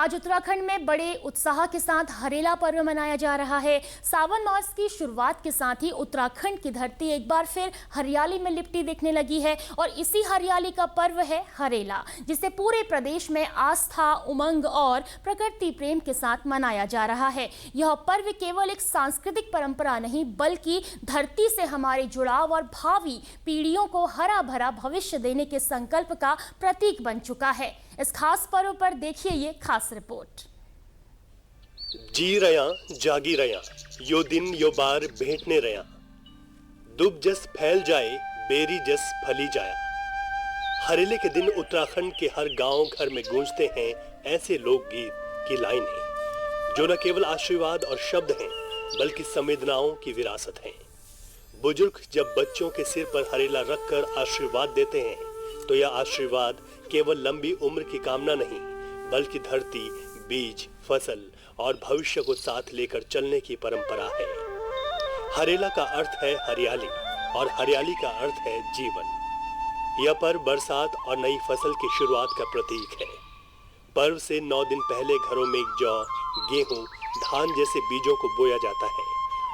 आज उत्तराखंड में बड़े उत्साह के साथ हरेला पर्व मनाया जा रहा है। सावन मास की शुरुआत के साथ ही उत्तराखंड की धरती एक बार फिर हरियाली में लिपटी दिखने लगी है और इसी हरियाली का पर्व है हरेला, जिसे पूरे प्रदेश में आस्था, उमंग और प्रकृति प्रेम के साथ मनाया जा रहा है। यह पर्व केवल एक सांस्कृतिक परंपरा नहीं, बल्कि धरती से हमारे जुड़ाव और भावी पीढ़ियों को हरा भरा भविष्य देने के संकल्प का प्रतीक बन चुका है। इस खास पर्व पर देखिए ये खास रिपोर्ट। जी रया जागी रया, यो दिन यो बार भेंटने रया, दुब जस फैल जाए बेरी जस फली जाया। हरेले के दिन उत्तराखंड के हर गांव घर में गूंजते हैं ऐसे लोकगीत की लाइनें जो न केवल आशीर्वाद और शब्द हैं, बल्कि संवेदनाओं की विरासत हैं। बुजुर्ग जब बच्चों के सिर पर हरेला रखकर आशीर्वाद देते हैं तो यह आशीर्वाद केवल लंबी उम्र की कामना नहीं, बल्कि धरती, बीज, फसल और भविष्य को साथ लेकर चलने की परंपरा है। हरेला का अर्थ है हरियाली और हरियाली का अर्थ है जीवन। यह पर्व बरसात और नई फसल की शुरुआत का प्रतीक है। पर्व से 9 दिन पहले घरों में जौ, गेहूं, धान जैसे बीजों को बोया जाता है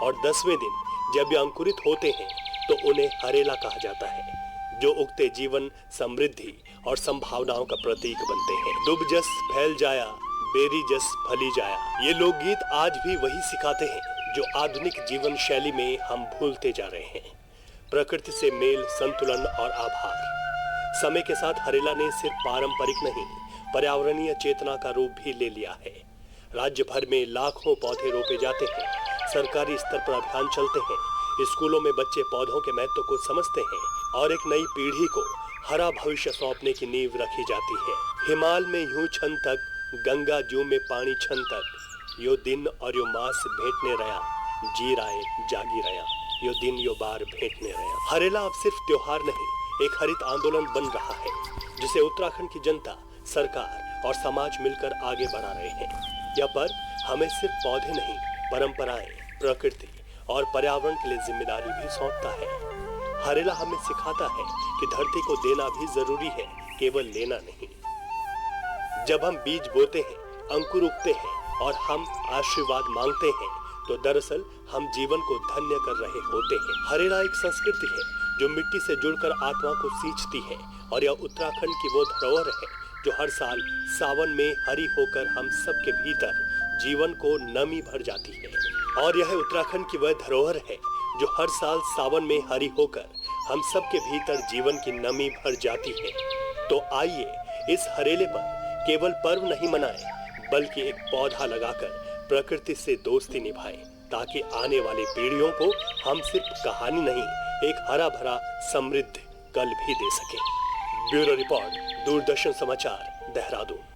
और 10वें दिन जब ये अंकुरित होते हैं तो उन्हें हरेला कहा जाता है, जो उगते जीवन, समृद्धि और संभावनाओं का प्रतीक बनते हैं। दुब जस फैल जाया बेरी जस फली जाया, ये लोकगीत आज भी वही सिखाते हैं जो आधुनिक जीवन शैली में हम भूलते जा रहे हैं। प्रकृति से मेल, संतुलन और आभार। समय के साथ हरेला ने सिर्फ पारंपरिक नहीं, पर्यावरणीय चेतना का रूप भी ले लिया है। राज्य भर में लाखों पौधे रोपे जाते हैं, सरकारी स्तर पर अभियान चलते हैं, स्कूलों में बच्चे पौधों के महत्व को समझते हैं और एक नई पीढ़ी को हरा भविष्य सौंपने की नींव रखी जाती है। हिमाल में यूं छन तक, गंगा जू में पानी छन तक, यो दिन और यो मास भेंटने रया, जी राय जागी रया, यो दिन यो बार भेंटने रया। हरेला अब सिर्फ त्योहार नहीं, एक हरित आंदोलन बन रहा है, जिसे उत्तराखंड की जनता, सरकार और समाज मिलकर आगे बढ़ा रहे हैं। यह पर्व हमें सिर्फ पौधे नहीं, परंपराएं, प्रकृति और पर्यावरण के लिए जिम्मेदारी भी सौंपता है। हरेला हमें सिखाता है कि धरती को देना भी जरूरी है, केवल लेना नहीं। जब हम बीज बोते हैं, अंकुर उगते हैं और हम आशीर्वाद मांगते हैं, तो दरअसल हम जीवन को धन्य कर रहे होते हैं। हरेला एक संस्कृति है जो मिट्टी से जुड़कर आत्मा को सींचती है और यह उत्तराखंड की वो धरोहर है जो हर साल सावन में हरी होकर हम सबके भीतर जीवन को नमी भर जाती है। और यह उत्तराखंड की वह धरोहर है जो हर साल सावन में हरी होकर हम सबके भीतर जीवन की नमी भर जाती है। तो आइए इस हरेले पर केवल पर्व नहीं मनाएं, बल्कि एक पौधा लगाकर प्रकृति से दोस्ती निभाएं, ताकि आने वाली पीढ़ियों को हम सिर्फ कहानी नहीं, एक हरा भरा समृद्ध कल भी दे सकें। ब्यूरो रिपोर्ट, दूरदर्शन समाचार, देहरादून।